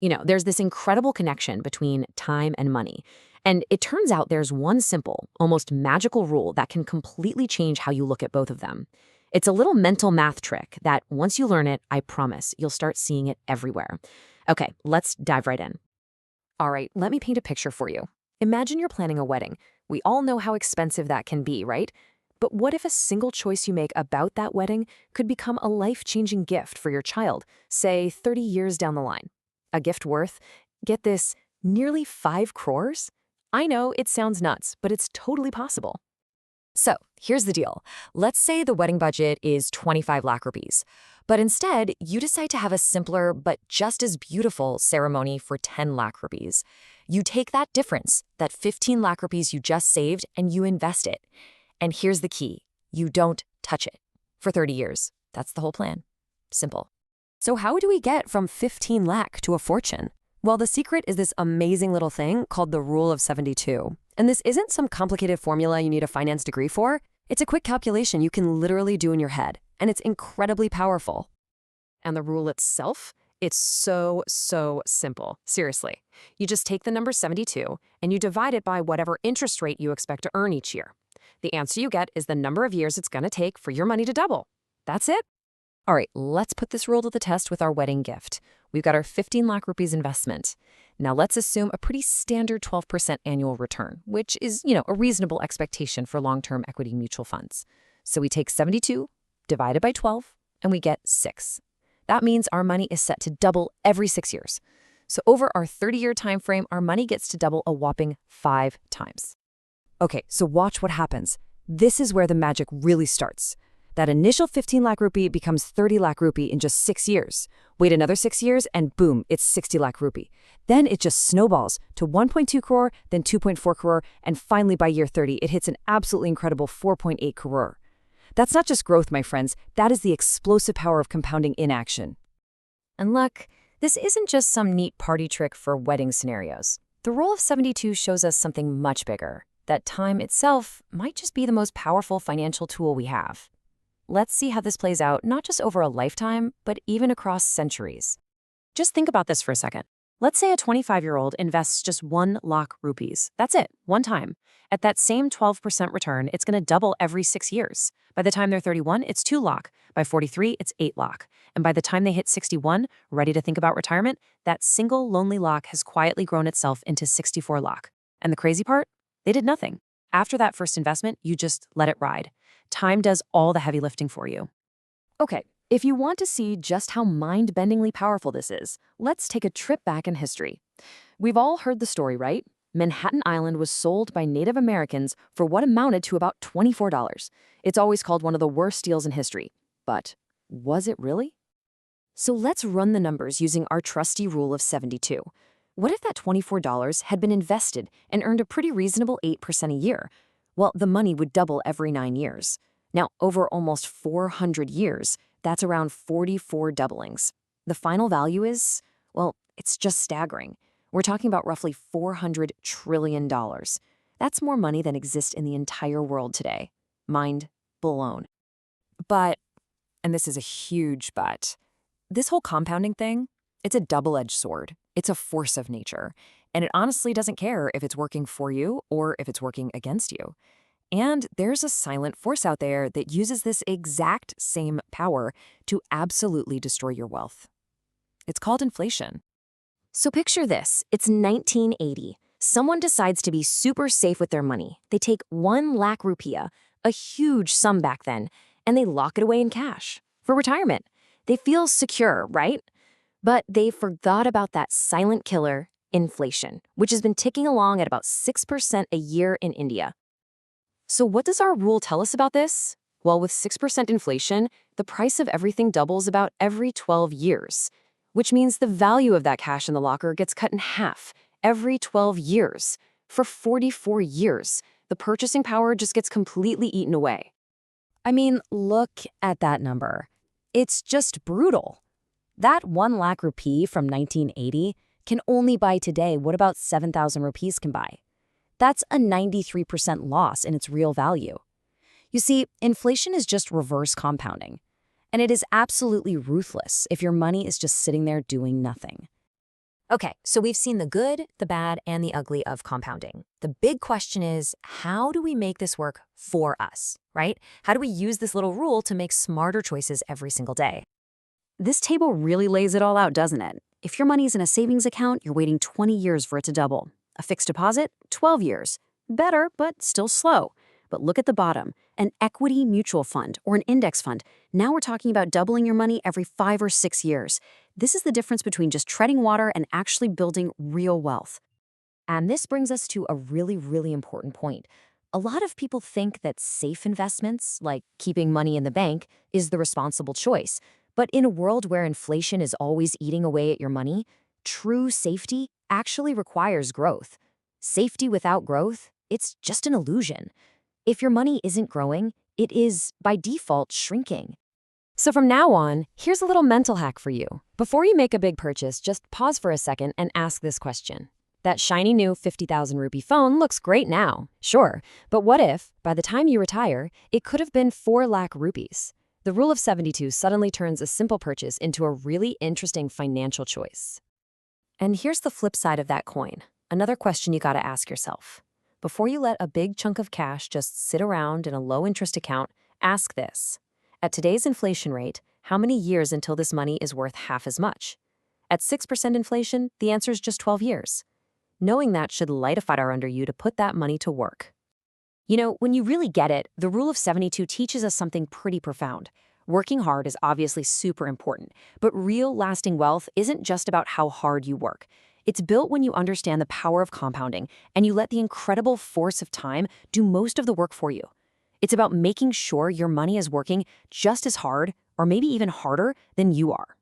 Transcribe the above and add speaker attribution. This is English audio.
Speaker 1: There's this incredible connection between time and money. And it turns out there's one simple, almost magical rule that can completely change how you look at both of them. It's a little mental math trick that once you learn it, I promise you'll start seeing it everywhere. Okay, let's dive right in. All right, let me paint a picture for you. Imagine you're planning a wedding. We all know how expensive that can be, right? But what if a single choice you make about that wedding could become a life-changing gift for your child, say 30 years down the line? A gift worth, get this, nearly 5 crores? I know it sounds nuts, but it's totally possible. So here's the deal. Let's say the wedding budget is 25 lakh rupees, but instead you decide to have a simpler but just as beautiful ceremony for 10 lakh rupees. You take that difference, that 15 lakh rupees you just saved, and you invest it. And here's the key. You don't touch it for 30 years. That's the whole plan. Simple. So how do we get from 15 lakh to a fortune? Well, the secret is this amazing little thing called the Rule of 72. And this isn't some complicated formula you need a finance degree for. It's a quick calculation you can literally do in your head, and it's incredibly powerful. And the rule itself? It's so simple. Seriously. You just take the number 72 and you divide it by whatever interest rate you expect to earn each year. The answer you get is the number of years it's going to take for your money to double. That's it. All right, let's put this rule to the test with our wedding gift. We've got our 15 lakh rupees investment. Now let's assume a pretty standard 12% annual return, which is, a reasonable expectation for long-term equity mutual funds. So we take 72, divide it by 12, and we get 6. That means our money is set to double every 6 years. So over our 30-year time frame, our money gets to double a whopping 5 times. Okay, so watch what happens. This is where the magic really starts. That initial 15 lakh rupee becomes 30 lakh rupee in just 6 years. Wait another 6 years and boom, it's 60 lakh rupee. Then it just snowballs to 1.2 crore, then 2.4 crore, and finally by year 30, it hits an absolutely incredible 4.8 crore. That's not just growth, my friends. That is the explosive power of compounding in action. And look, this isn't just some neat party trick for wedding scenarios. The Rule of 72 shows us something much bigger, that time itself might just be the most powerful financial tool we have. Let's see how this plays out not just over a lifetime, but even across centuries. Just think about this for a second. Let's say a 25-year-old invests just 1 lakh rupees. That's it, one time. At that same 12% return, it's going to double every 6 years. By the time they're 31, it's 2 lakh. By 43, it's 8 lakh. And by the time they hit 61, ready to think about retirement, that single lonely lakh has quietly grown itself into 64 lakh. And the crazy part? They did nothing. After that first investment, you just let it ride. Time does all the heavy lifting for you. Okay, if you want to see just how mind-bendingly powerful this is, let's take a trip back in history. We've all heard the story, right? Manhattan Island was sold by Native Americans for what amounted to about $24. It's always called one of the worst deals in history. But was it really? So let's run the numbers using our trusty Rule of 72. What if that $24 had been invested and earned a pretty reasonable 8% a year? Well, the money would double every 9 years. Now, over almost 400 years, that's around 44 doublings. The final value is, well, it's just staggering. We're talking about roughly $400 trillion. That's more money than exists in the entire world today. Mind blown. But, and this is a huge but, this whole compounding thing, it's a double-edged sword. It's a force of nature. And it honestly doesn't care if it's working for you or if it's working against you. And there's a silent force out there that uses this exact same power to absolutely destroy your wealth. It's called inflation. So picture this. It's 1980. Someone decides to be super safe with their money. They take 1 lakh rupiah, a huge sum back then, and they lock it away in cash for retirement. They feel secure, right? But they forgot about that silent killer, inflation, which has been ticking along at about 6% a year in India. So what does our rule tell us about this? Well, with 6% inflation, the price of everything doubles about every 12 years, which means the value of that cash in the locker gets cut in half every 12 years. For 44 years, the purchasing power just gets completely eaten away. I mean, look at that number. It's just brutal. That 1 lakh rupee from 1980 can only buy today what about 7,000 rupees can buy. That's a 93% loss in its real value. You see, inflation is just reverse compounding, and it is absolutely ruthless if your money is just sitting there doing nothing. Okay, so we've seen the good, the bad, and the ugly of compounding. The big question is, how do we make this work for us, right? How do we use this little rule to make smarter choices every single day?
Speaker 2: This table really lays it all out, doesn't it? If your money's in a savings account, you're waiting 20 years for it to double. A fixed deposit, 12 years. Better, but still slow. But look at the bottom, an equity mutual fund or an index fund. Now we're talking about doubling your money every 5 or 6 years. This is the difference between just treading water and actually building real wealth.
Speaker 1: And this brings us to a really, really important point. A lot of people think that safe investments, like keeping money in the bank, is the responsible choice. But in a world where inflation is always eating away at your money, true safety actually requires growth. Safety without growth, it's just an illusion. If your money isn't growing, it is, by default, shrinking. So from now on, here's a little mental hack for you. Before you make a big purchase, just pause for a second and ask this question. That shiny new 50,000 rupee phone looks great now, sure, but what if, by the time you retire, it could have been 4 lakh rupees? The rule of 72 suddenly turns a simple purchase into a really interesting financial choice. And here's the flip side of that coin. Another question you gotta ask yourself. Before you let a big chunk of cash just sit around in a low-interest account, ask this. At today's inflation rate, how many years until this money is worth half as much? At 6% inflation, the answer is just 12 years. Knowing that should light a fire under you to put that money to work. You know, when you really get it, the rule of 72 teaches us something pretty profound. Working hard is obviously super important, but real lasting wealth isn't just about how hard you work. It's built when you understand the power of compounding and you let the incredible force of time do most of the work for you. It's about making sure your money is working just as hard, or maybe even harder, than you are.